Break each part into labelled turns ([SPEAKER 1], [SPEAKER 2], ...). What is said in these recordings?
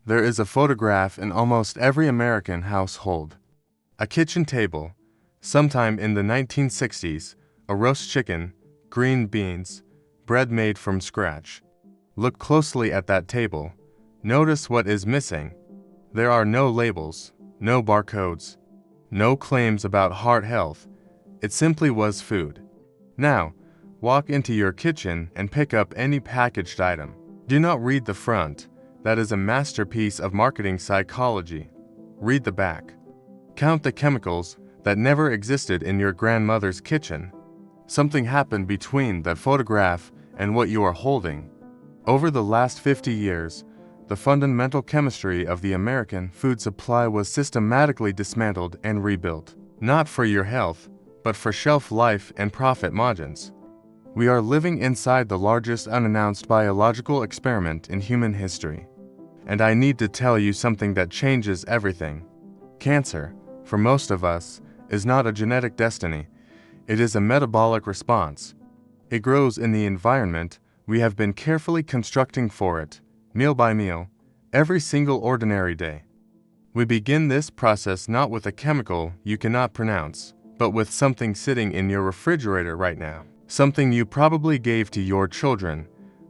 [SPEAKER 1] There is a photograph in almost every American household. A kitchen table, sometime in the 1960s, a roast chicken, green beans, bread made from scratch. Look closely at that table. Notice what is missing. There are no labels, no barcodes, no claims about heart health. It simply was food. Now, walk into your kitchen and pick up any packaged item. Do not read the front. That is a masterpiece of marketing psychology. Read the back. Count the chemicals that never existed in your grandmother's kitchen. Something happened between that photograph and what you are holding. Over the last 50 years, the fundamental chemistry of the American food supply was systematically dismantled and rebuilt, not for your health, but for shelf life and profit margins. We are living inside the largest unannounced biological experiment in human history. And I need to tell you something that changes everything. Cancer, for most of us, is not a genetic destiny. It is a metabolic response. It grows in the environment we have been carefully constructing for it, meal by meal, every single ordinary day. We begin this process not with a chemical you cannot pronounce, but with something sitting in your refrigerator right now. Something you probably gave to your children,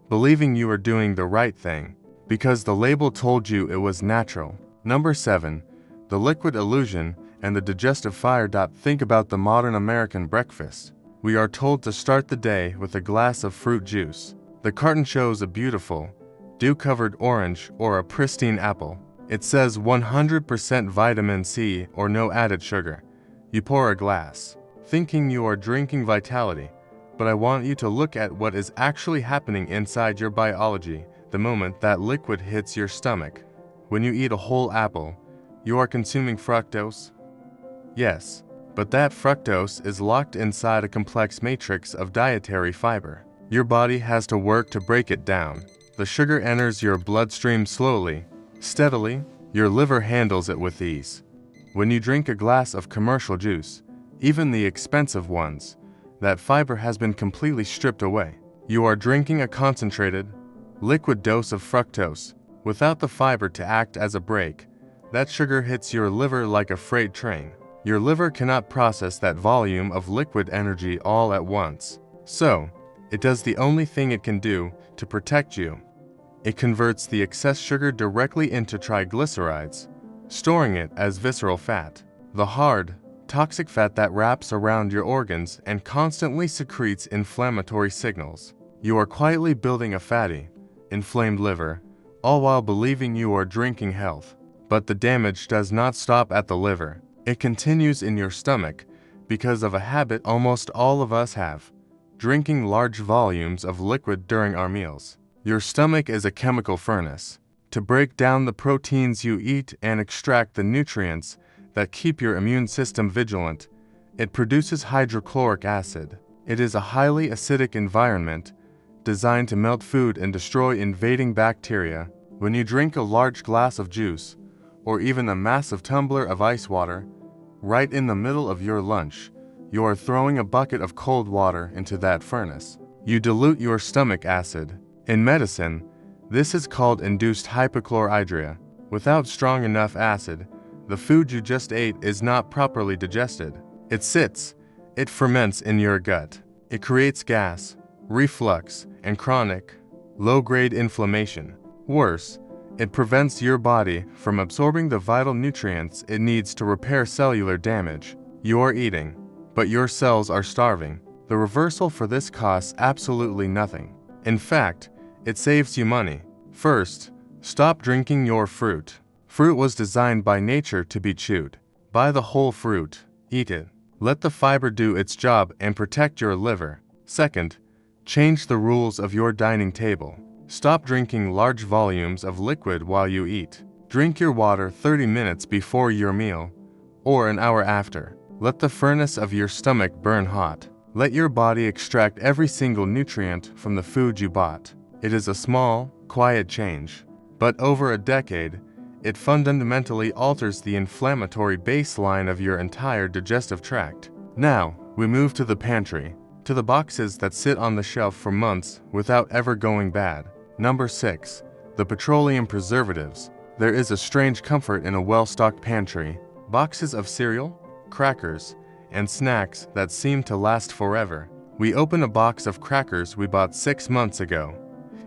[SPEAKER 1] believing you were doing the right thing, because the label told you it was natural. Number 7. The liquid illusion and the digestive fire. Think about the modern American breakfast. We are told to start the day with a glass of fruit juice. The carton shows a beautiful, dew-covered orange or a pristine apple. It says 100% vitamin C or no added sugar. You pour a glass, thinking you are drinking vitality, but I want you to look at what is actually happening inside your biology the moment that liquid hits your stomach. When you eat a whole apple, you are consuming fructose. Yes, but that fructose is locked inside a complex matrix of dietary fiber. Your body has to work to break it down. The sugar enters your bloodstream slowly, steadily. Your liver handles it with ease. When you drink a glass of commercial juice, even the expensive ones, that fiber has been completely stripped away. You are drinking a concentrated, liquid dose of fructose. Without the fiber to act as a brake, that sugar hits your liver like a freight train. Your liver cannot process that volume of liquid energy all at once. So, it does the only thing it can do to protect you. It converts the excess sugar directly into triglycerides, storing it as visceral fat. The hard, toxic fat that wraps around your organs and constantly secretes inflammatory signals. You are quietly building a fatty, inflamed liver, all while believing you are drinking health. But the damage does not stop at the liver. It continues in your stomach because of a habit almost all of us have: drinking large volumes of liquid during our meals. Your stomach is a chemical furnace to break down the proteins you eat and extract the nutrients that keep your immune system vigilant. It produces hydrochloric acid. It is a highly acidic environment designed to melt food and destroy invading bacteria. When you drink a large glass of juice, or even a massive tumbler of ice water, right in the middle of your lunch, you are throwing a bucket of cold water into that furnace. You dilute your stomach acid. In medicine, this is called induced hypochlorhydria. Without strong enough acid, the food you just ate is not properly digested. It sits, it ferments in your gut. It creates gas, reflux, and chronic, low-grade inflammation. Worse, it prevents your body from absorbing the vital nutrients it needs to repair cellular damage. You are eating, but your cells are starving. The reversal for this costs absolutely nothing. In fact, it saves you money. First, stop drinking your fruit. Fruit was designed by nature to be chewed. Buy the whole fruit, eat it. Let the fiber do its job and protect your liver. Second, change the rules of your dining table. Stop drinking large volumes of liquid while you eat. Drink your water 30 minutes before your meal, or an hour after. Let the furnace of your stomach burn hot. Let your body extract every single nutrient from the food you bought. It is a small, quiet change, but over a decade, it fundamentally alters the inflammatory baseline of your entire digestive tract. Now, we move to the pantry, to the boxes that sit on the shelf for months without ever going bad. Number 6. The petroleum preservatives. There is a strange comfort in a well-stocked pantry. Boxes of cereal, crackers, and snacks that seem to last forever. We open a box of crackers we bought 6 months ago,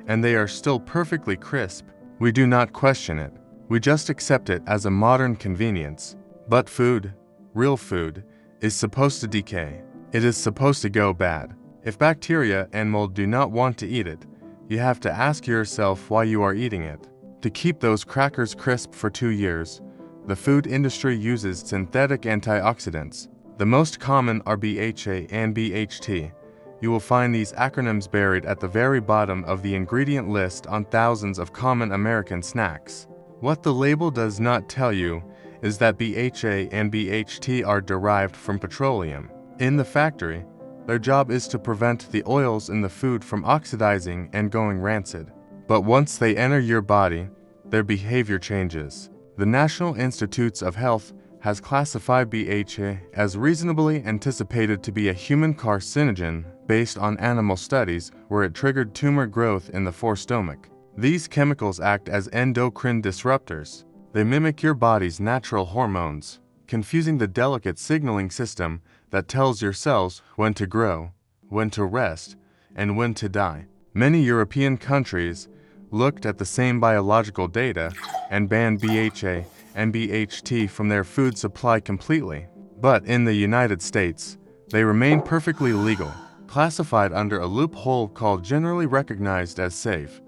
[SPEAKER 1] and they are still perfectly crisp. We do not question it. We just accept it as a modern convenience. But food, real food, is supposed to decay. It is supposed to go bad. If bacteria and mold do not want to eat it, you have to ask yourself why you are eating it. To keep those crackers crisp for 2 years, the food industry uses synthetic antioxidants. The most common are BHA and BHT. You will find these acronyms buried at the very bottom of the ingredient list on thousands of common American snacks. What the label does not tell you is that BHA and BHT are derived from petroleum. In the factory, their job is to prevent the oils in the food from oxidizing and going rancid. But once they enter your body, their behavior changes. The National Institutes of Health has classified BHA as reasonably anticipated to be a human carcinogen based on animal studies where it triggered tumor growth in the forestomach. These chemicals act as endocrine disruptors. They mimic your body's natural hormones, confusing the delicate signaling system that tells your cells when to grow, when to rest, and when to die. Many European countries looked at the same biological data and banned BHA and BHT from their food supply completely. But in the United States, they remain perfectly legal, classified under a loophole called generally recognized as safe.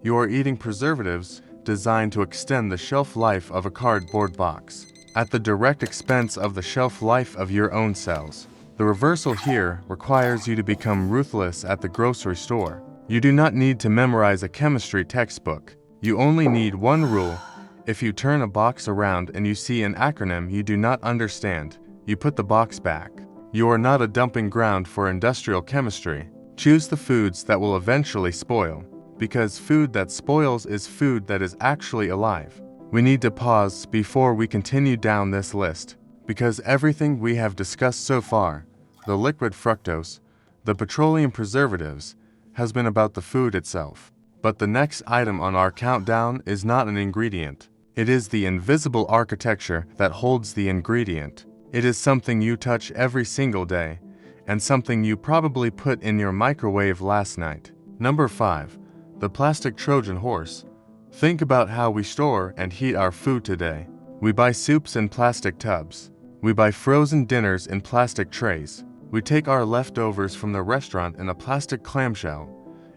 [SPEAKER 1] You are eating preservatives designed to extend the shelf life of a cardboard box, at the direct expense of the shelf life of your own cells. The reversal here requires you to become ruthless at the grocery store. You do not need to memorize a chemistry textbook. You only need one rule. If you turn a box around and you see an acronym you do not understand, you put the box back. You are not a dumping ground for industrial chemistry. Choose the foods that will eventually spoil, because food that spoils is food that is actually alive. We need to pause before we continue down this list, because everything we have discussed so far, the liquid fructose, the petroleum preservatives, has been about the food itself. But the next item on our countdown is not an ingredient. It is the invisible architecture that holds the ingredient. It is something you touch every single day, and something you probably put in your microwave last night. Number 5. The plastic Trojan horse. Think about how we store and heat our food today. We buy soups in plastic tubs. We buy frozen dinners in plastic trays. We take our leftovers from the restaurant in a plastic clamshell,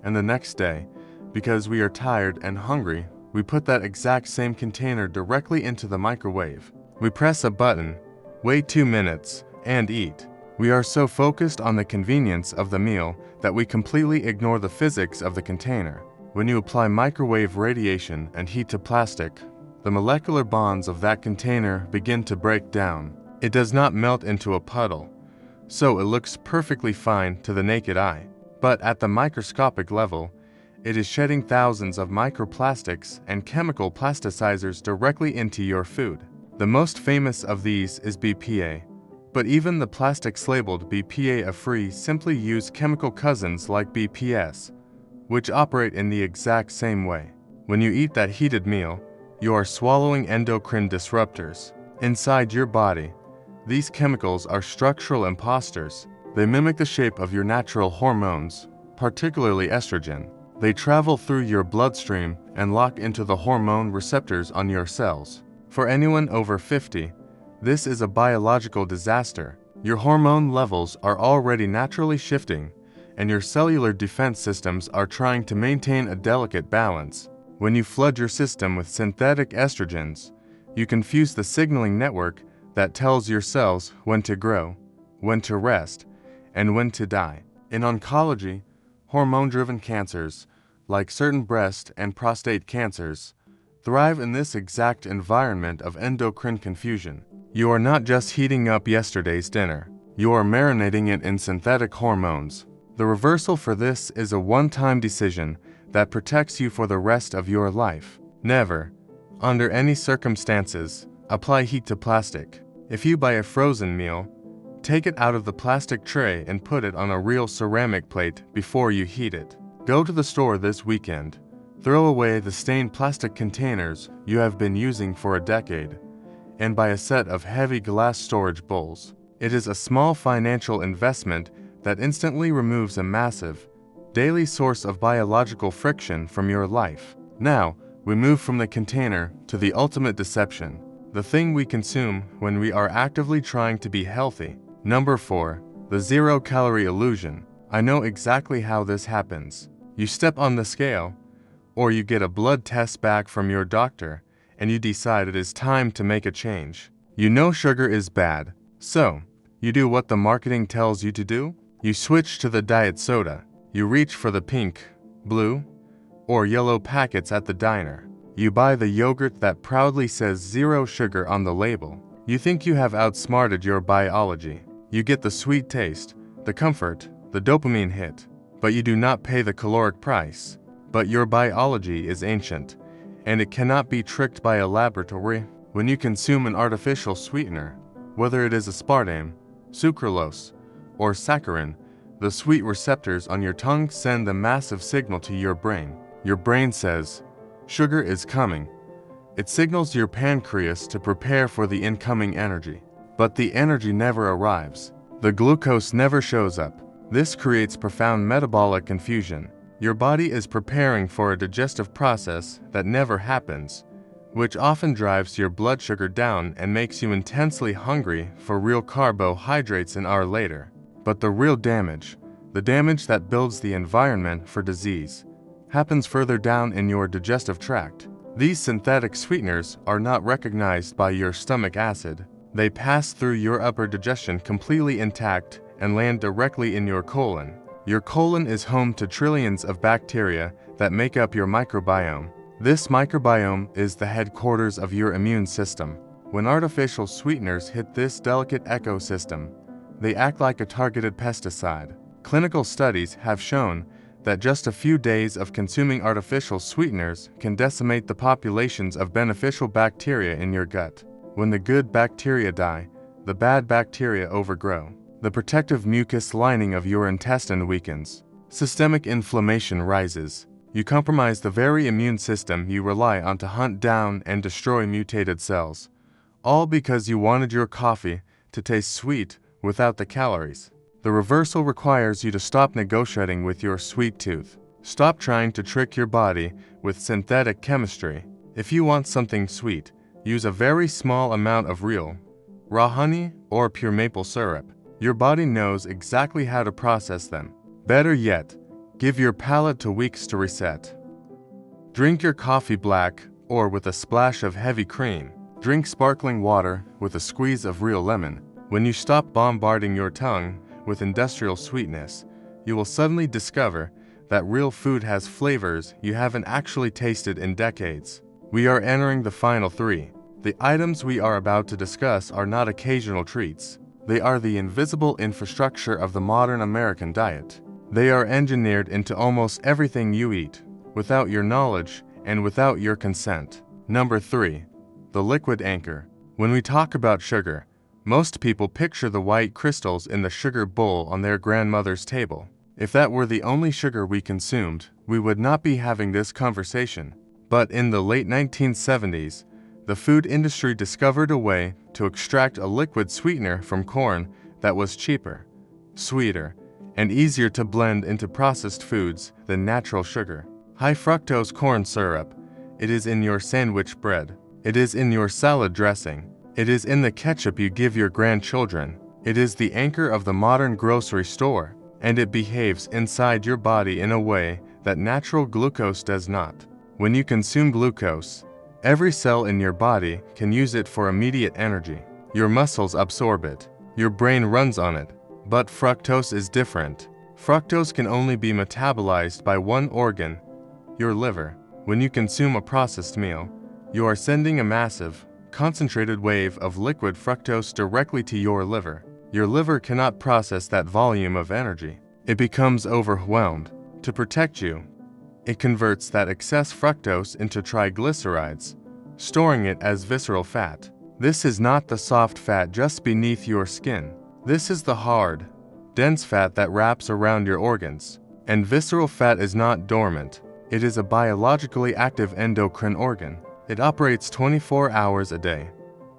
[SPEAKER 1] and the next day, because we are tired and hungry, we put that exact same container directly into the microwave. We press a button, wait 2 minutes, and eat. We are so focused on the convenience of the meal that we completely ignore the physics of the container. When you apply microwave radiation and heat to plastic, the molecular bonds of that container begin to break down. It does not melt into a puddle, so it looks perfectly fine to the naked eye. But at the microscopic level, it is shedding thousands of microplastics and chemical plasticizers directly into your food. The most famous of these is BPA, but even the plastics labeled BPA-free simply use chemical cousins like BPS, which operate in the exact same way. When you eat that heated meal, you are swallowing endocrine disruptors. Inside your body, these chemicals are structural imposters. They mimic the shape of your natural hormones, particularly estrogen. They travel through your bloodstream and lock into the hormone receptors on your cells. For anyone over 50, this is a biological disaster. Your hormone levels are already naturally shifting, and your cellular defense systems are trying to maintain a delicate balance. When you flood your system with synthetic estrogens, you confuse the signaling network that tells your cells when to grow, when to rest, and when to die. In oncology, hormone-driven cancers, like certain breast and prostate cancers, thrive in this exact environment of endocrine confusion. You are not just heating up yesterday's dinner. You are marinating it in synthetic hormones. The reversal for this is a one-time decision that protects you for the rest of your life. Never, under any circumstances, apply heat to plastic. If you buy a frozen meal, take it out of the plastic tray and put it on a real ceramic plate before you heat it. Go to the store this weekend. Throw away the stained plastic containers you have been using for a decade and buy a set of heavy glass storage bowls. It is a small financial investment that instantly removes a massive, daily source of biological friction from your life. Now, we move from the container to the ultimate deception, the thing we consume when we are actively trying to be healthy. Number 4. The zero-calorie illusion. I know exactly how this happens. You step on the scale, or you get a blood test back from your doctor, and you decide it is time to make a change. You know sugar is bad, so you do what the marketing tells you to do. You switch to the diet soda. You reach for the pink, blue, or yellow packets at the diner. You buy the yogurt that proudly says zero sugar on the label. You think you have outsmarted your biology. You get the sweet taste, the comfort, the dopamine hit, but you do not pay the caloric price. But your biology is ancient, and it cannot be tricked by a laboratory. When you consume an artificial sweetener, whether it is aspartame, sucralose, or saccharin, the sweet receptors on your tongue send a massive signal to your brain. Your brain says, "Sugar is coming." It signals your pancreas to prepare for the incoming energy. But the energy never arrives. The glucose never shows up. This creates profound metabolic confusion. Your body is preparing for a digestive process that never happens, which often drives your blood sugar down and makes you intensely hungry for real carbohydrates an hour later. But the real damage, the damage that builds the environment for disease, happens further down in your digestive tract. These synthetic sweeteners are not recognized by your stomach acid. They pass through your upper digestion completely intact and land directly in your colon. Your colon is home to trillions of bacteria that make up your microbiome. This microbiome is the headquarters of your immune system. When artificial sweeteners hit this delicate ecosystem, they act like a targeted pesticide. Clinical studies have shown that just a few days of consuming artificial sweeteners can decimate the populations of beneficial bacteria in your gut. When the good bacteria die, the bad bacteria overgrow. The protective mucus lining of your intestine weakens. Systemic inflammation rises. You compromise the very immune system you rely on to hunt down and destroy mutated cells. All because you wanted your coffee to taste sweet without the calories. The reversal requires you to stop negotiating with your sweet tooth. Stop trying to trick your body with synthetic chemistry. If you want something sweet, use a very small amount of real, raw honey or pure maple syrup. Your body knows exactly how to process them. Better yet, give your palate 2 weeks to reset. Drink your coffee black or with a splash of heavy cream. Drink sparkling water with a squeeze of real lemon. When you stop bombarding your tongue with industrial sweetness, you will suddenly discover that real food has flavors you haven't actually tasted in decades. We are entering the final 3. The items we are about to discuss are not occasional treats. They are the invisible infrastructure of the modern American diet. They are engineered into almost everything you eat, without your knowledge and without your consent. Number 3. The liquid anchor. When we talk about sugar, most people picture the white crystals in the sugar bowl on their grandmother's table. If that were the only sugar we consumed, we would not be having this conversation. But in the late 1970s, the food industry discovered a way to extract a liquid sweetener from corn that was cheaper, sweeter, and easier to blend into processed foods than natural sugar. High fructose corn syrup. It is in your sandwich bread. It is in your salad dressing. It is in the ketchup you give your grandchildren. It is the anchor of the modern grocery store, and it behaves inside your body in a way that natural glucose does not. When you consume glucose, every cell in your body can use it for immediate energy. Your muscles absorb it. Your brain runs on it. But fructose is different. Fructose can only be metabolized by one organ, your liver. When you consume a processed meal, you are sending a massive, concentrated wave of liquid fructose directly to your liver. Your liver cannot process that volume of energy. It becomes overwhelmed. To protect you, it converts that excess fructose into triglycerides, storing it as visceral fat. This is not the soft fat just beneath your skin. This is the hard, dense fat that wraps around your organs. And visceral fat is not dormant. It is a biologically active endocrine organ. It operates 24 hours a day,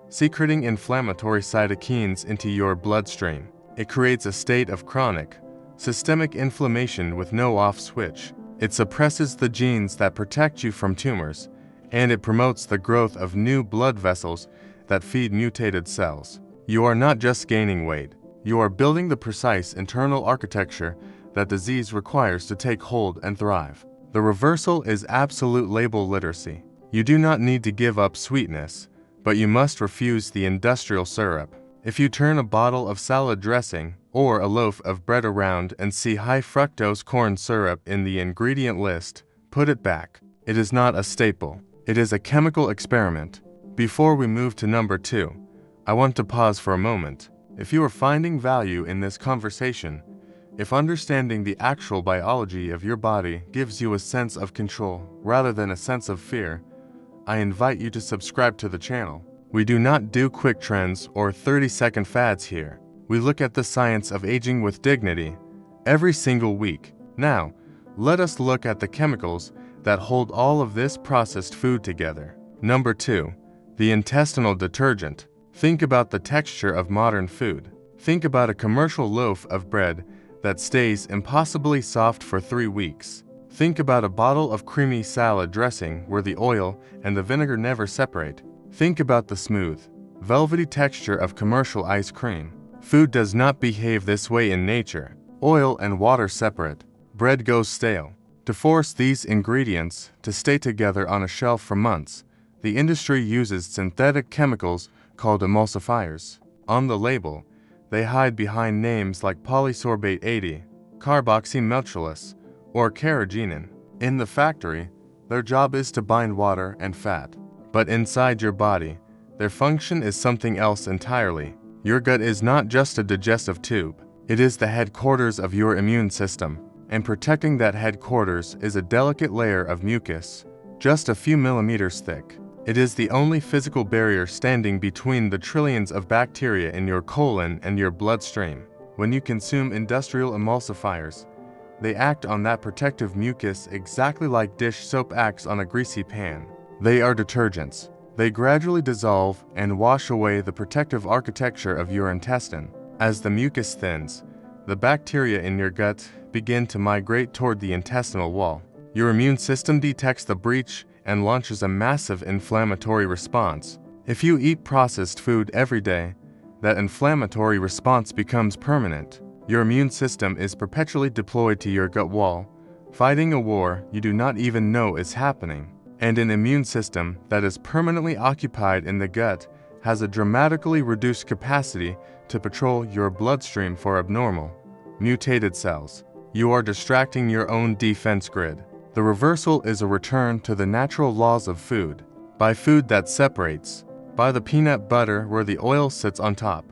[SPEAKER 1] secreting inflammatory cytokines into your bloodstream. It creates a state of chronic, systemic inflammation with no off switch. It suppresses the genes that protect you from tumors, and it promotes the growth of new blood vessels that feed mutated cells. You are not just gaining weight, you are building the precise internal architecture that disease requires to take hold and thrive. The reversal is absolute label literacy. You do not need to give up sweetness, but you must refuse the industrial syrup. If you turn a bottle of salad dressing or a loaf of bread around and see high fructose corn syrup in the ingredient list, put it back. It is not a staple. It is a chemical experiment. Before we move to number 2, I want to pause for a moment. If you are finding value in this conversation, if understanding the actual biology of your body gives you a sense of control rather than a sense of fear, I invite you to subscribe to the channel. We do not do quick trends or 30-second fads here. We look at the science of aging with dignity every single week. Now, let us look at the chemicals that hold all of this processed food together. Number 2, the intestinal detergent. Think about the texture of modern food. Think about a commercial loaf of bread that stays impossibly soft for 3 weeks. Think about a bottle of creamy salad dressing where the oil and the vinegar never separate. Think about the smooth, velvety texture of commercial ice cream. Food does not behave this way in nature. Oil and water separate. Bread goes stale. To force these ingredients to stay together on a shelf for months, the industry uses synthetic chemicals called emulsifiers. On the label, they hide behind names like polysorbate 80, carboxymethyllus, or carrageenan. In the factory, their job is to bind water and fat. But inside your body, their function is something else entirely. Your gut is not just a digestive tube. It is the headquarters of your immune system, and protecting that headquarters is a delicate layer of mucus, just a few millimeters thick. It is the only physical barrier standing between the trillions of bacteria in your colon and your bloodstream. When you consume industrial emulsifiers, they act on that protective mucus exactly like dish soap acts on a greasy pan. They are detergents. They gradually dissolve and wash away the protective architecture of your intestine. As the mucus thins, the bacteria in your gut begin to migrate toward the intestinal wall. Your immune system detects the breach and launches a massive inflammatory response. If you eat processed food every day, that inflammatory response becomes permanent. Your immune system is perpetually deployed to your gut wall, fighting a war you do not even know is happening. And an immune system that is permanently occupied in the gut has a dramatically reduced capacity to patrol your bloodstream for abnormal, mutated cells. You are distracting your own defense grid. The reversal is a return to the natural laws of food. Buy food that separates. Buy the peanut butter where the oil sits on top,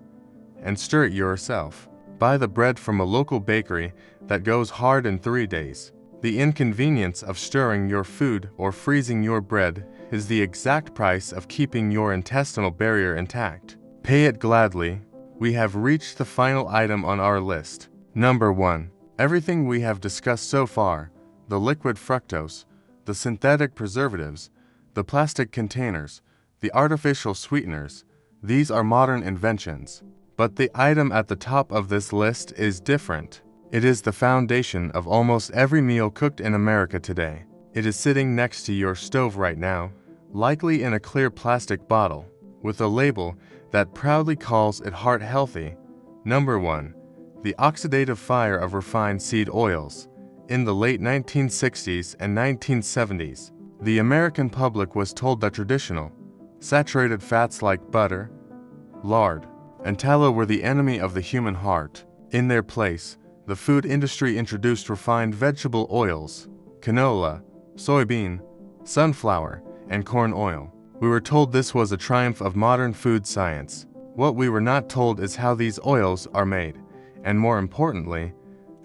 [SPEAKER 1] and stir it yourself. Buy the bread from a local bakery that goes hard in 3 days. The inconvenience of stirring your food or freezing your bread is the exact price of keeping your intestinal barrier intact. Pay it gladly. We have reached the final item on our list. Number 1. Everything we have discussed so far, the liquid fructose, the synthetic preservatives, the plastic containers, the artificial sweeteners, these are modern inventions. But the item at the top of this list is different. It is the foundation of almost every meal cooked in America today. It is sitting next to your stove right now, likely in a clear plastic bottle, with a label that proudly calls it heart healthy. Number 1. The oxidative fire of refined seed oils. In the late 1960s and 1970s, the American public was told that traditional, saturated fats like butter, lard, and tallow were the enemy of the human heart. In their place, the food industry introduced refined vegetable oils, canola, soybean, sunflower, and corn oil. We were told this was a triumph of modern food science. What we were not told is how these oils are made, and more importantly,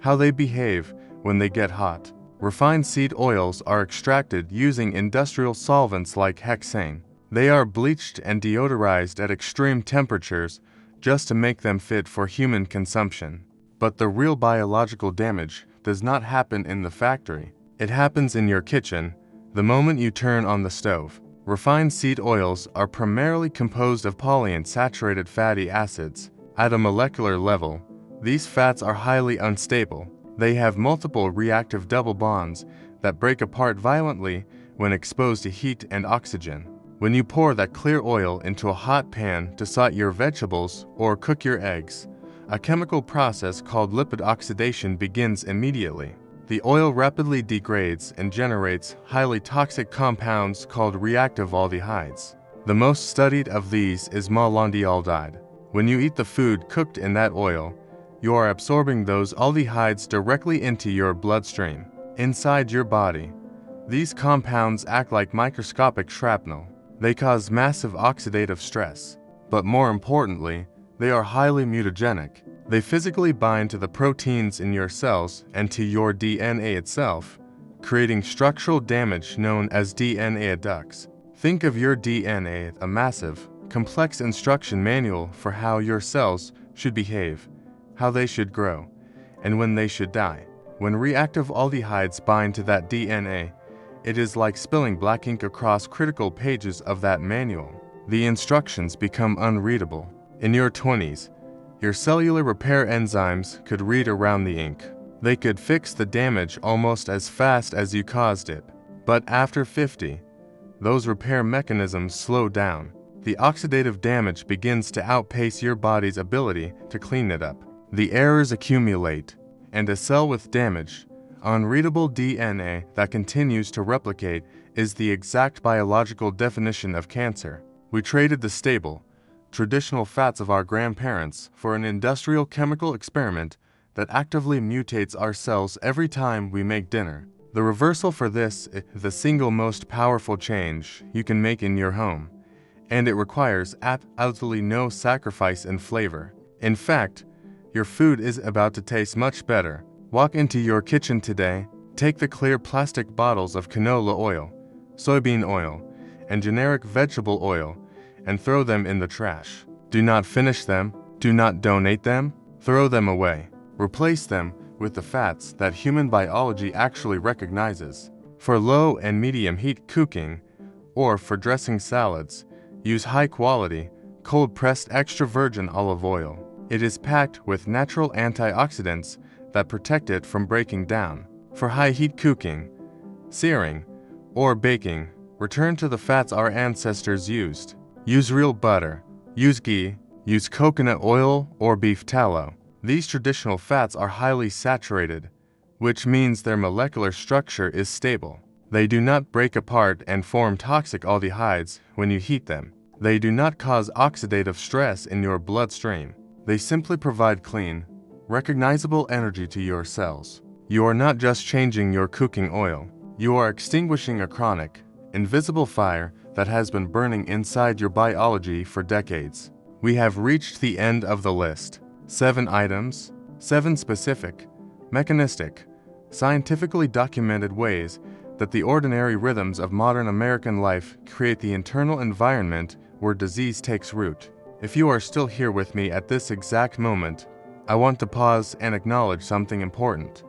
[SPEAKER 1] how they behave when they get hot. Refined seed oils are extracted using industrial solvents like hexane. They are bleached and deodorized at extreme temperatures just to make them fit for human consumption. But the real biological damage does not happen in the factory. It happens in your kitchen, the moment you turn on the stove. Refined seed oils are primarily composed of polyunsaturated fatty acids. At a molecular level, these fats are highly unstable. They have multiple reactive double bonds that break apart violently when exposed to heat and oxygen. When you pour that clear oil into a hot pan to saute your vegetables or cook your eggs, a chemical process called lipid oxidation begins immediately. The oil rapidly degrades and generates highly toxic compounds called reactive aldehydes. The most studied of these is malondialdehyde. When you eat the food cooked in that oil, you are absorbing those aldehydes directly into your bloodstream. Inside your body, these compounds act like microscopic shrapnel. They cause massive oxidative stress. But more importantly, they are highly mutagenic. They physically bind to the proteins in your cells and to your DNA itself, creating structural damage known as DNA adducts. Think of your DNA as a massive, complex instruction manual for how your cells should behave, how they should grow, and when they should die. When reactive aldehydes bind to that DNA, it is like spilling black ink across critical pages of that manual. The instructions become unreadable. In your 20s, your cellular repair enzymes could read around the ink. They could fix the damage almost as fast as you caused it. But after 50, those repair mechanisms slow down. The oxidative damage begins to outpace your body's ability to clean it up. The errors accumulate, and a cell with damaged, unreadable DNA that continues to replicate is the exact biological definition of cancer. We traded the stable, traditional fats of our grandparents for an industrial chemical experiment that actively mutates our cells every time we make dinner. The reversal for this is the single most powerful change you can make in your home, and it requires absolutely no sacrifice in flavor. In fact, your food is about to taste much better. Walk into your kitchen today, take the clear plastic bottles of canola oil, soybean oil, and generic vegetable oil, and throw them in the trash. Do not finish them, do not donate them, throw them away. Replace them with the fats that human biology actually recognizes. For low and medium heat cooking, or for dressing salads, use high-quality, cold-pressed extra virgin olive oil. It is packed with natural antioxidants that protect it from breaking down. For high-heat cooking, searing, or baking, return to the fats our ancestors used. Use real butter, use ghee, use coconut oil or beef tallow. These traditional fats are highly saturated, which means their molecular structure is stable. They do not break apart and form toxic aldehydes when you heat them. They do not cause oxidative stress in your bloodstream. They simply provide clean, recognizable energy to your cells. You are not just changing your cooking oil. You are extinguishing a chronic, invisible fire that has been burning inside your biology for decades. We have reached the end of the list. 7 items, 7 specific, mechanistic, scientifically documented ways that the ordinary rhythms of modern American life create the internal environment where disease takes root. If you are still here with me at this exact moment, I want to pause and acknowledge something important.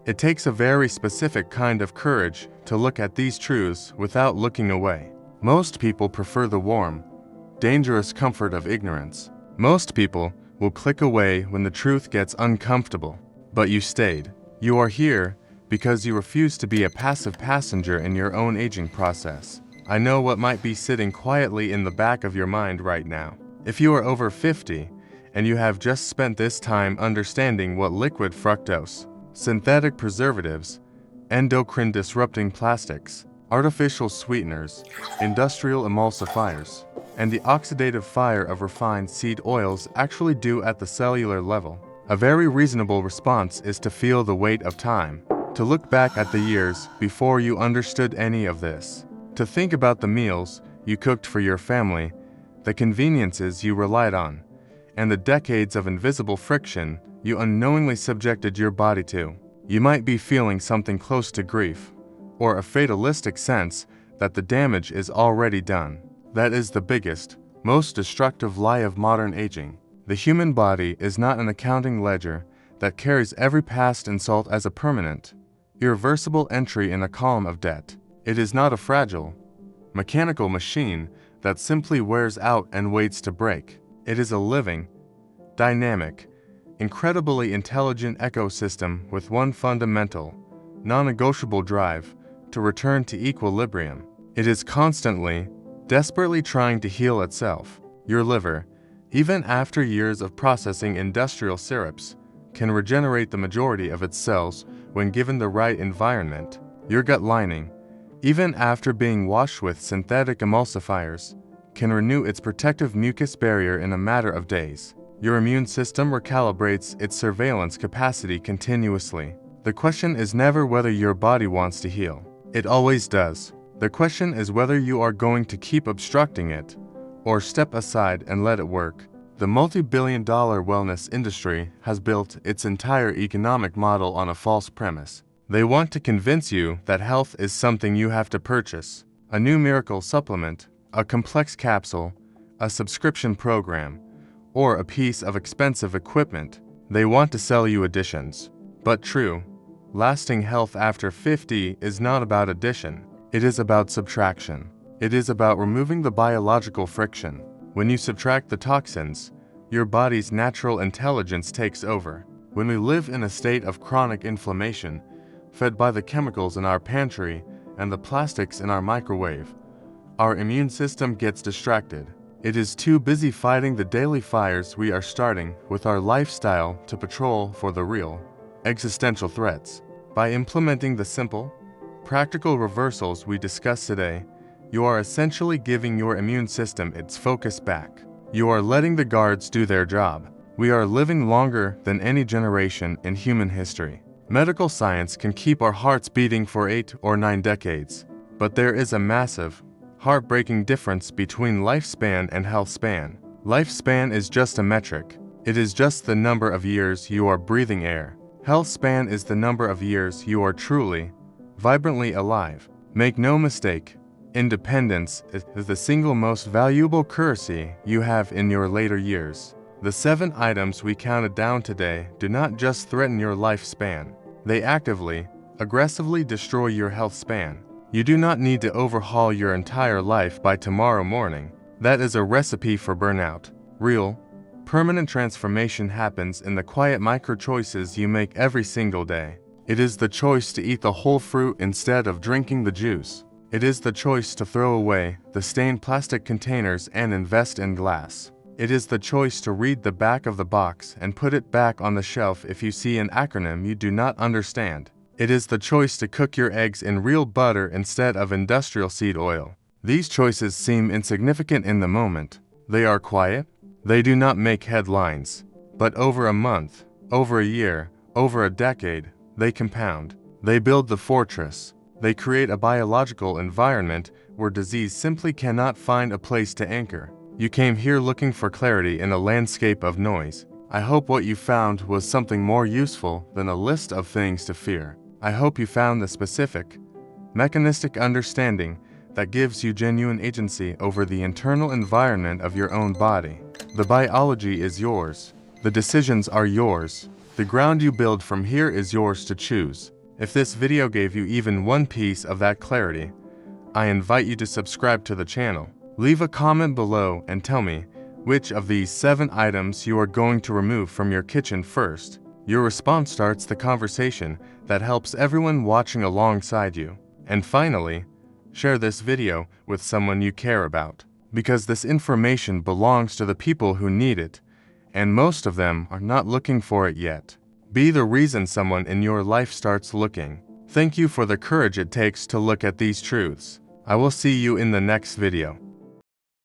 [SPEAKER 1] It takes a very specific kind of courage to look at these truths without looking away. Most people prefer the warm, dangerous comfort of ignorance. Most people will click away when the truth gets uncomfortable. But you stayed. You are here because you refuse to be a passive passenger in your own aging process. I know what might be sitting quietly in the back of your mind right now. If you are over 50 and you have just spent this time understanding what liquid fructose, synthetic preservatives, endocrine-disrupting plastics, artificial sweeteners, industrial emulsifiers, and the oxidative fire of refined seed oils actually do at the cellular level, a very reasonable response is to feel the weight of time, to look back at the years before you understood any of this, to think about the meals you cooked for your family, the conveniences you relied on, and the decades of invisible friction you unknowingly subjected your body to. You might be feeling something close to grief, or a fatalistic sense that the damage is already done. That is the biggest, most destructive lie of modern aging. The human body is not an accounting ledger that carries every past insult as a permanent, irreversible entry in a column of debt. It is not a fragile, mechanical machine that simply wears out and waits to break. It is a living, dynamic, incredibly intelligent ecosystem with one fundamental, non-negotiable drive: to return to equilibrium. It is constantly, desperately trying to heal itself. Your liver, even after years of processing industrial syrups, can regenerate the majority of its cells when given the right environment. Your gut lining, even after being washed with synthetic emulsifiers, can renew its protective mucus barrier in a matter of days. Your immune system recalibrates its surveillance capacity continuously. The question is never whether your body wants to heal. It always does. The question is whether you are going to keep obstructing it, or step aside and let it work. The multi-billion-dollar wellness industry has built its entire economic model on a false premise. They want to convince you that health is something you have to purchase: a new miracle supplement, a complex capsule, a subscription program, or a piece of expensive equipment. They want to sell you additions. But true, lasting health after 50 is not about addition. It is about subtraction. It is about removing the biological friction. When you subtract the toxins, your body's natural intelligence takes over. When we live in a state of chronic inflammation, fed by the chemicals in our pantry and the plastics in our microwave, our immune system gets distracted. It is too busy fighting the daily fires we are starting with our lifestyle to patrol for the real, existential threats. By implementing the simple, practical reversals we discussed today, you are essentially giving your immune system its focus back. You are letting the guards do their job. We are living longer than any generation in human history. Medical science can keep our hearts beating for 8 or 9 decades, but there is a massive, heartbreaking difference between lifespan and health span. Lifespan is just a metric. It is just the number of years you are breathing air. Health span is the number of years you are truly, vibrantly alive. Make no mistake, independence is the single most valuable currency you have in your later years. The 7 items we counted down today do not just threaten your lifespan. They actively, aggressively destroy your health span. You do not need to overhaul your entire life by tomorrow morning. That is a recipe for burnout. Real, permanent transformation happens in the quiet micro-choices you make every single day. It is the choice to eat the whole fruit instead of drinking the juice. It is the choice to throw away the stained plastic containers and invest in glass. It is the choice to read the back of the box and put it back on the shelf if you see an acronym you do not understand. It is the choice to cook your eggs in real butter instead of industrial seed oil. These choices seem insignificant in the moment. They are quiet. They do not make headlines. But over a month, over a year, over a decade, they compound. They build the fortress. They create a biological environment where disease simply cannot find a place to anchor. You came here looking for clarity in a landscape of noise. I hope what you found was something more useful than a list of things to fear. I hope you found the specific, mechanistic understanding that gives you genuine agency over the internal environment of your own body. The biology is yours. The decisions are yours. The ground you build from here is yours to choose. If this video gave you even one piece of that clarity, I invite you to subscribe to the channel. Leave a comment below and tell me which of these 7 items you are going to remove from your kitchen first. Your response starts the conversation that helps everyone watching alongside you. And finally, share this video with someone you care about, because this information belongs to the people who need it, and most of them are not looking for it yet. Be the reason someone in your life starts looking. Thank you for the courage it takes to look at these truths. I will see you in the next video.